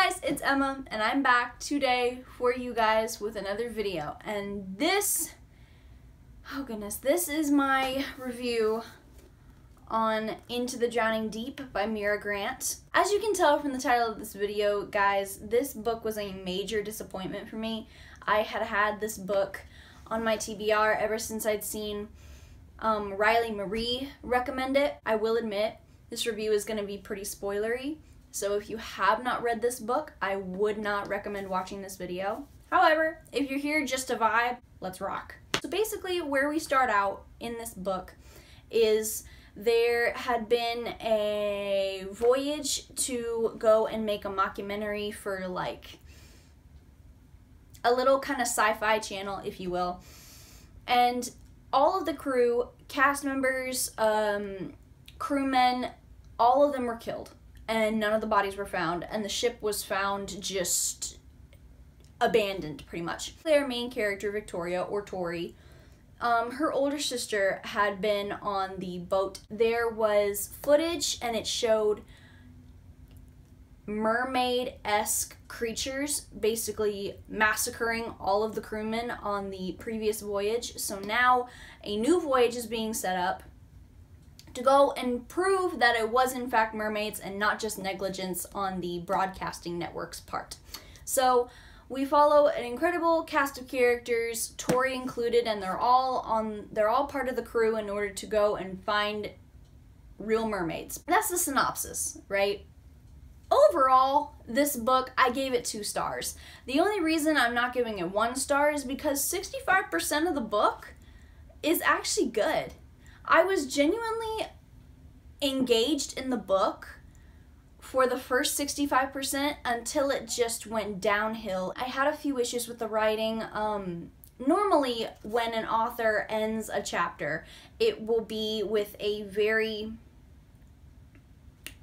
guys, it's Emma, and I'm back today for you guys with another video. And this is my review on Into the Drowning Deep by Mira Rant. As you can tell from the title of this video, guys, this book was a major disappointment for me. I had this book on my TBR ever since I'd seen Riley Marie recommend it. I will admit, this review is going to be pretty spoilery. So if you have not read this book, I would not recommend watching this video. However, if you're here just to vibe, let's rock. So basically where we start out in this book is there had been a voyage to go and make a mockumentary for like a little kind of sci-fi channel, if you will. And all of the crew, cast members, crewmen, all of them were killed. And none of the bodies were found, and the ship was found just abandoned, pretty much. Their main character, Victoria, or Tori, her older sister had been on the boat. There was footage, and it showed mermaid-esque creatures basically massacring all of the crewmen on the previous voyage. So now a new voyage is being set up to go and prove that it was in fact mermaids and not just negligence on the broadcasting network's part. So we follow an incredible cast of characters, Tori included, and they're all part of the crew in order to go and find real mermaids. That's the synopsis, right? Overall, this book, I gave it 2 stars. The only reason I'm not giving it 1 star is because 65% of the book is actually good. I was genuinely engaged in the book for the first 65% until it just went downhill. I had a few issues with the writing. Normally, when an author ends a chapter, it will be with a very,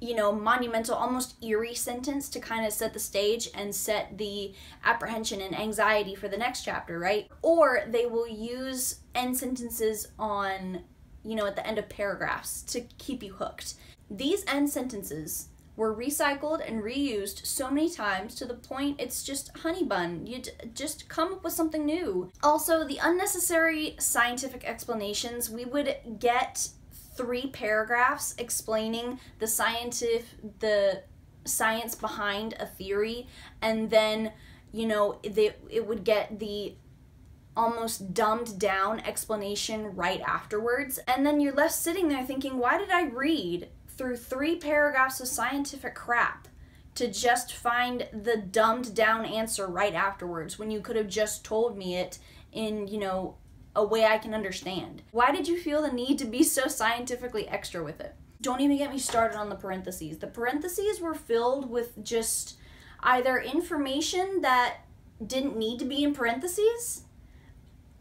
monumental, almost eerie sentence to kind of set the stage and set the apprehension and anxiety for the next chapter, right? Or they will use end sentences on at the end of paragraphs to keep you hooked. These end sentences were recycled and reused so many times to the point it's just honey bun. You just come up with something new. Also, the unnecessary scientific explanations. We would get 3 paragraphs explaining the science behind a theory, and then, it would get the almost dumbed down explanation right afterwards. And then you're left sitting there thinking, why did I read through 3 paragraphs of scientific crap to just find the dumbed down answer right afterwards when you could have just told me it in, a way I can understand? Why did you feel the need to be so scientifically extra with it? Don't even get me started on the parentheses. The parentheses were filled with just either information that didn't need to be in parentheses,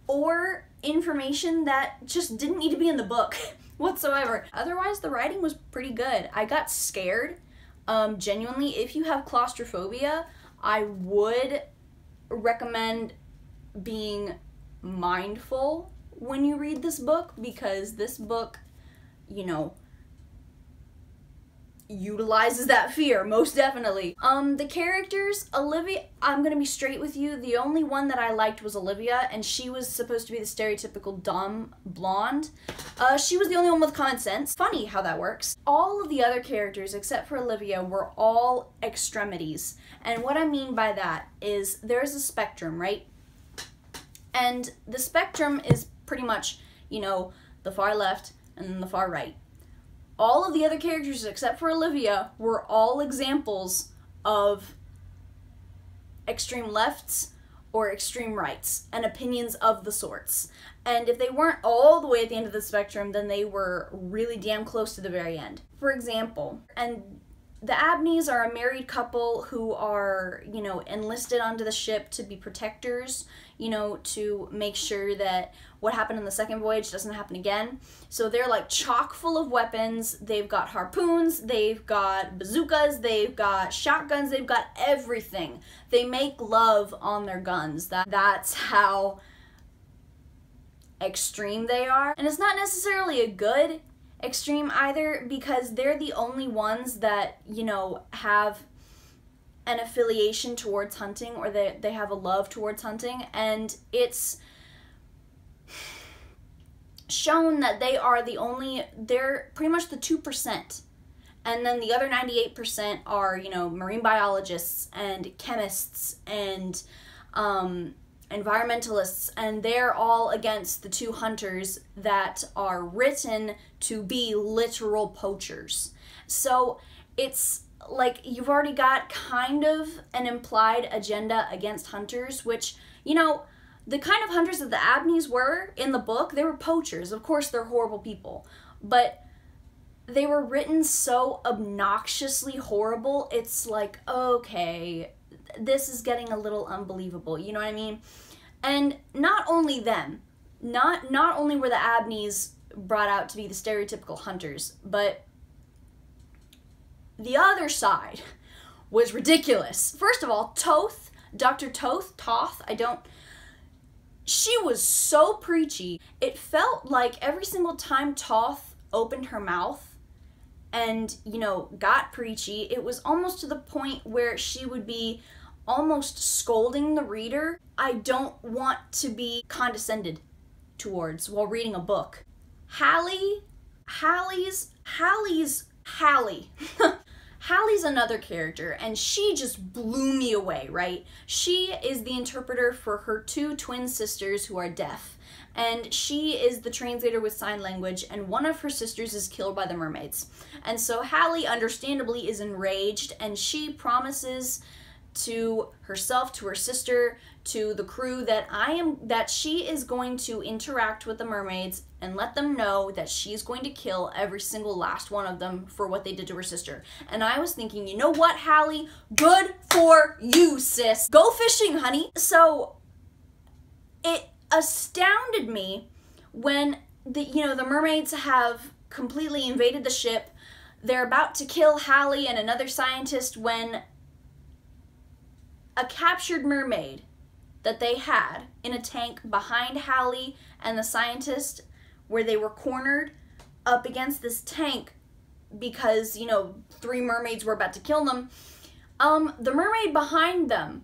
or information that just didn't need to be in the book whatsoever. Otherwise, the writing was pretty good. I got scared. Genuinely, if you have claustrophobia, I would recommend being mindful when you read this book, because this book, utilizes that fear, most definitely. The characters, Olivia, I'm gonna be straight with you, the only one that I liked was Olivia, and she was supposed to be the stereotypical dumb blonde. She was the only one with common sense. Funny how that works. All of the other characters, except for Olivia, were all extremities. And what I mean by that is there's a spectrum, right? And the spectrum is pretty much, the far left and then the far right. All of the other characters, except for Olivia, were all examples of extreme lefts or extreme rights and opinions of the sorts. And if they weren't all the way at the end of the spectrum, then they were really damn close to the very end. For example, and the Abneys are a married couple who are, enlisted onto the ship to be protectors, to make sure that what happened in the second voyage doesn't happen again. So they're like chock full of weapons. They've got harpoons, they've got bazookas, they've got shotguns, they've got everything. They make love on their guns. That's how extreme they are. And it's not necessarily a good extreme either, because they're the only ones that, have an affiliation towards hunting, or they have a love towards hunting, and it's shown that they're pretty much the 2%. And then the other 98% are, you know, marine biologists and chemists and environmentalists, and they're all against the 2 hunters that are written to be literal poachers. So it's like you've already got kind of an implied agenda against hunters, which, you know, the kind of hunters that the Abneys were in the book, they were poachers. Of course, they're horrible people, but they were written so obnoxiously horrible, it's like, okay, this is getting a little unbelievable, you know what I mean? And not only them, not only were the Abneys brought out to be the stereotypical hunters, but the other side was ridiculous. First of all, Dr. Toth, she was so preachy. It felt like every single time Toth opened her mouth and, you know, got preachy, it was almost to the point where she would be almost scolding the reader. I don't want to be condescended towards while reading a book. Hallie. Hallie's another character, and she just blew me away, right? She is the interpreter for her 2 twin sisters who are deaf, and she is the translator with sign language, and one of her sisters is killed by the mermaids. And so Hallie, understandably, is enraged, and she promises to herself, to her sister, to the crew that she is going to interact with the mermaids and let them know that she's going to kill every single last one of them for what they did to her sister. And I was thinking, you know what, Hallie? Good for you, sis. Go fishing, honey. So it astounded me when the mermaids have completely invaded the ship. They're about to kill Hallie and another scientist when a captured mermaid that they had in a tank behind Hallie and the scientist, where they were cornered up against this tank because, you know, 3 mermaids were about to kill them. The mermaid behind them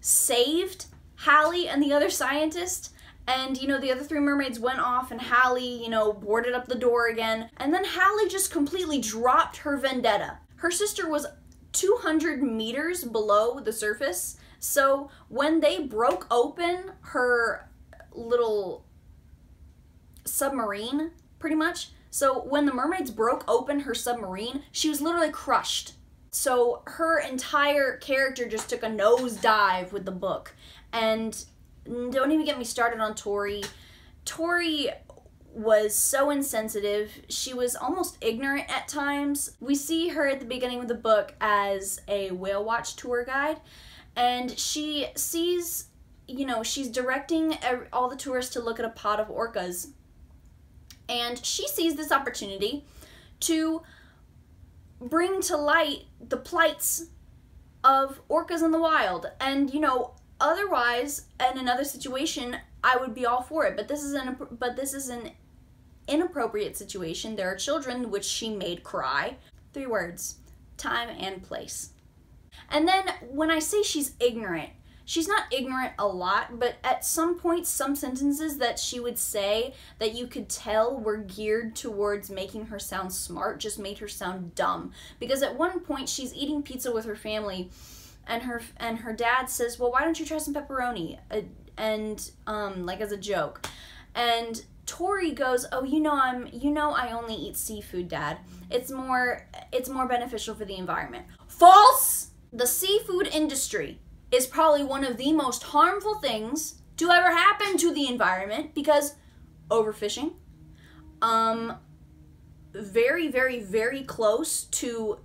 saved Hallie and the other scientist, and, you know, the other 3 mermaids went off, and Hallie, you know, boarded up the door again, and then Hallie just completely dropped her vendetta. Her sister was 200 meters below the surface, so when they broke open her little submarine, pretty much, so when the mermaids broke open her submarine, she was literally crushed. So her entire character just took a nosedive with the book. And don't even get me started on Tori. Tori was so insensitive. She was almost ignorant at times. We see her at the beginning of the book as a whale watch tour guide, and she sees, you know, she's directing all the tourists to look at a pod of orcas, and she sees this opportunity to bring to light the plights of orcas in the wild. And, you know, otherwise, in another situation, I would be all for it, but this is an inappropriate situation. There are children which she made cry. 3 words: time and place. And then when I say she's ignorant, she's not ignorant a lot, but at some point, some sentences that she would say that you could tell were geared towards making her sound smart just made her sound dumb. Because at one point, she's eating pizza with her family, and her dad says, well, why don't you try some pepperoni? Like as a joke. And Tori goes, oh, I only eat seafood, Dad. It's more beneficial for the environment. False! The seafood industry is probably one of the most harmful things to ever happen to the environment, because overfishing, very, very, very close to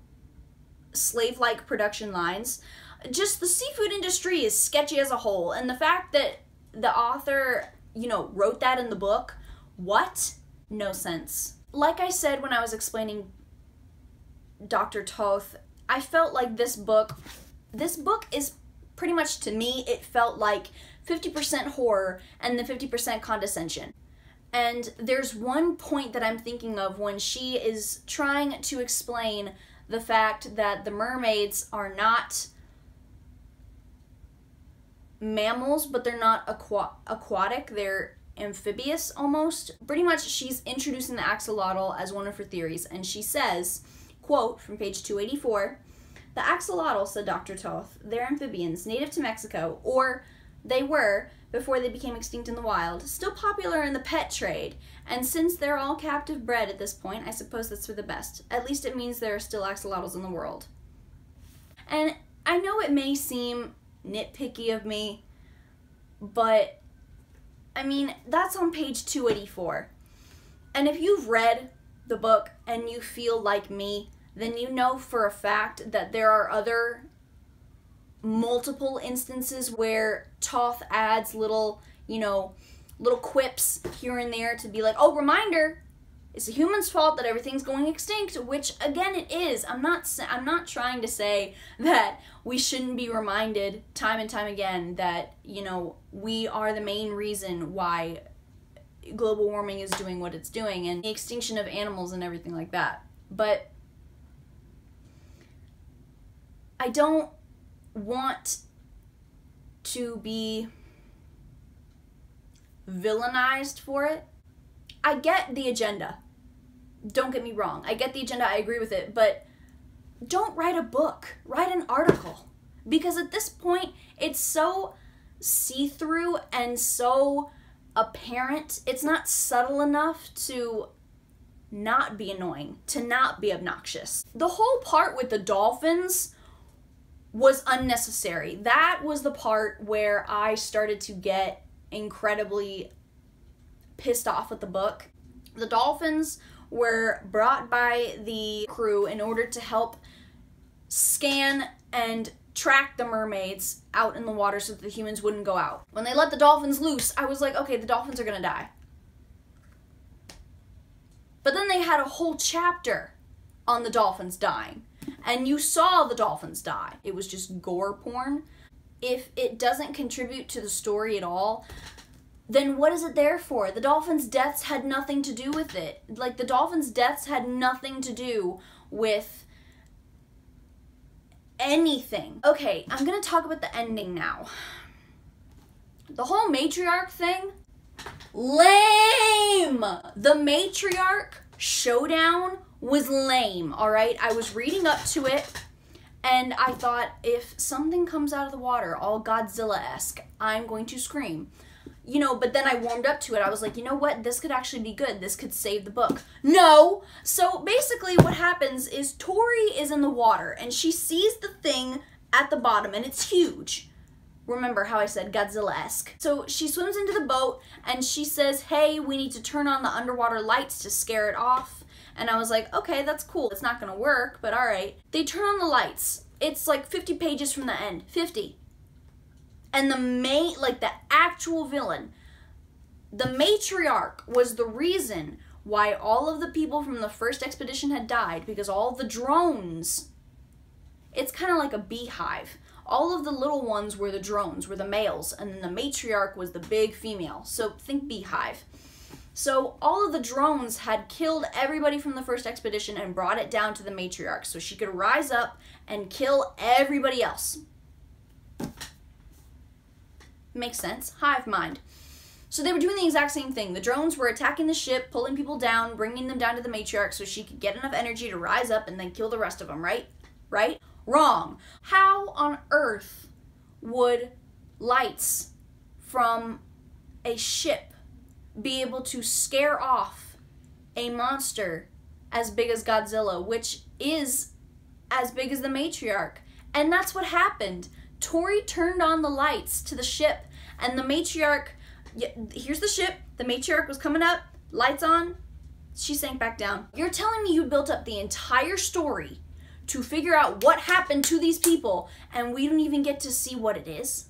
slave-like production lines. Just the seafood industry is sketchy as a whole, and the fact that the author, you know, wrote that in the book, what? No sense. Like I said when I was explaining Dr. Toth, I felt like this book is pretty much, to me, it felt like 50% horror and then 50% condescension. And there's one point that I'm thinking of when she is trying to explain the fact that the mermaids are not mammals, but they're not aquatic, they're amphibious almost. Pretty much she's introducing the axolotl as one of her theories, and she says, quote from page 284, "The axolotl," said Dr. Toth, "they're amphibians native to Mexico, or they were before they became extinct in the wild, still popular in the pet trade, and since they're all captive bred at this point, I suppose that's for the best. At least it means there are still axolotls in the world." And I know it may seem nitpicky of me, but I mean, that's on page 284. And if you've read the book and you feel like me, then you know for a fact that there are other multiple instances where Toth adds little, little quips here and there to be like, oh, reminder, it's the human's fault that everything's going extinct, which again it is. I'm not trying to say that we shouldn't be reminded time and time again that, we are the main reason why global warming is doing what it's doing and the extinction of animals and everything like that. But I don't want to be villainized for it. I get the agenda. Don't get me wrong. I get the agenda. I agree with it. But don't write a book. Write an article. Because at this point, it's so see-through and so apparent. It's not subtle enough to not be annoying, to not be obnoxious. The whole part with the dolphins was unnecessary. That was the part where I started to get incredibly pissed off with the book. The dolphins were brought by the crew in order to help scan and track the mermaids out in the water so that the humans wouldn't go out. When they let the dolphins loose, I was like, okay, the dolphins are gonna die. But then they had a whole chapter on the dolphins dying. And you saw the dolphins die. It was just gore porn. If it doesn't contribute to the story at all, then what is it there for? The dolphins' deaths had nothing to do with it. Like, the dolphins' deaths had nothing to do with anything. Okay, I'm gonna talk about the ending now. The whole matriarch thing, lame! The matriarch showdown was lame, alright? I was reading up to it, and I thought, if something comes out of the water all Godzilla-esque, I'm going to scream. But then I warmed up to it. I was like, you know what? This could actually be good. This could save the book. No! So basically what happens is Tori is in the water, and she sees the thing at the bottom, and it's huge. Remember how I said Godzilla-esque. So she swims into the boat, and she says, hey, we need to turn on the underwater lights to scare it off. And I was like, okay, that's cool. It's not gonna work, but all right. They turn on the lights. It's like 50 pages from the end. 50. And the actual villain, the matriarch, was the reason why all of the people from the first expedition had died, because all the drones, it's kind of like a beehive. All of the little ones were the drones, were the males, and then the matriarch was the big female. So think beehive. So all of the drones had killed everybody from the first expedition and brought it down to the matriarch so she could rise up and kill everybody else. Makes sense. Hive mind. So they were doing the exact same thing. The drones were attacking the ship, pulling people down, bringing them down to the matriarch so she could get enough energy to rise up and then kill the rest of them, right? Right? Wrong. How on earth would lights from a ship be able to scare off a monster as big as Godzilla, which is as big as the matriarch? And that's what happened. Tori turned on the lights to the ship, and the matriarch, here's the ship, the matriarch was coming up, lights on, she sank back down. You're telling me you built up the entire story to figure out what happened to these people, and we don't even get to see what it is?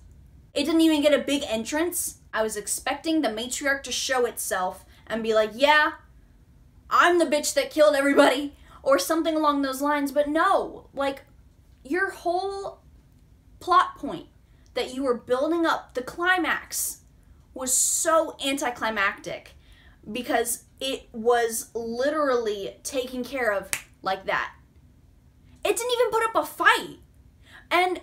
It didn't even get a big entrance? I was expecting the matriarch to show itself and be like, yeah, I'm the bitch that killed everybody, or something along those lines, but no, like, your whole plot point that you were building up, the climax, was so anticlimactic because it was literally taken care of like that. It didn't even put up a fight. And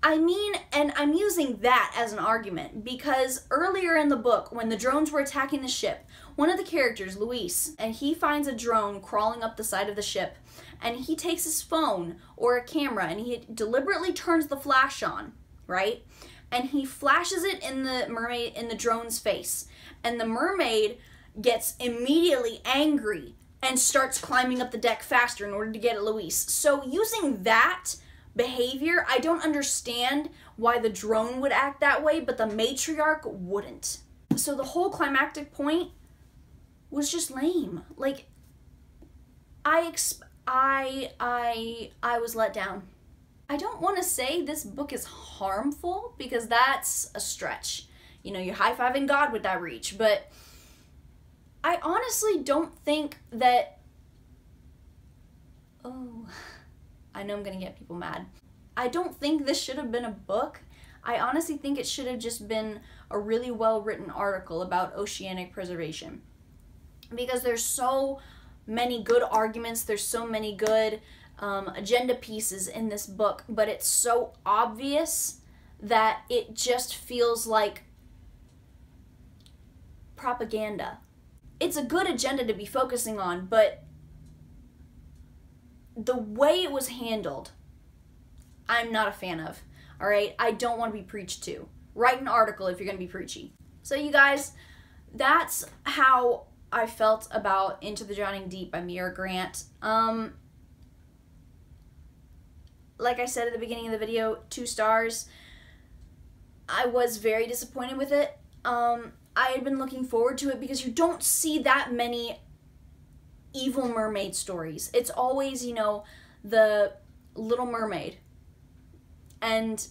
I'm using that as an argument because earlier in the book, when the drones were attacking the ship, one of the characters, Luis, and he finds a drone crawling up the side of the ship, and he takes his phone or a camera and he deliberately turns the flash on, right? And he flashes it in the drone's face, and the mermaid gets immediately angry and starts climbing up the deck faster in order to get at Luis. So using that behavior, I don't understand why the drone would act that way, but the matriarch wouldn't. So the whole climactic point was just lame. Like, I was let down. I don't want to say this book is harmful because that's a stretch. You know, you're high-fiving God with that reach, but I honestly don't think that, I know I'm gonna get people mad. I don't think this should have been a book. I honestly think it should have just been a really well-written article about oceanic preservation. Because there's so many good arguments, there's so many good agenda pieces in this book, but it's so obvious that it just feels like propaganda. It's a good agenda to be focusing on, but the way it was handled, I'm not a fan of. All right, I don't want to be preached to. Write an article if you're going to be preachy. So you guys, that's how I felt about Into the Drowning Deep by Mira Grant. Like I said at the beginning of the video, 2 stars. I was very disappointed with it. I had been looking forward to it because you don't see that many evil mermaid stories. It's always, you know, the Little Mermaid and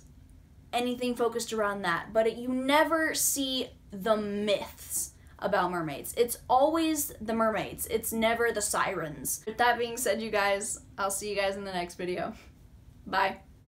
anything focused around that. But you never see the myths about mermaids. It's always the mermaids. It's never the sirens. With that being said, you guys, I'll see you guys in the next video. Bye.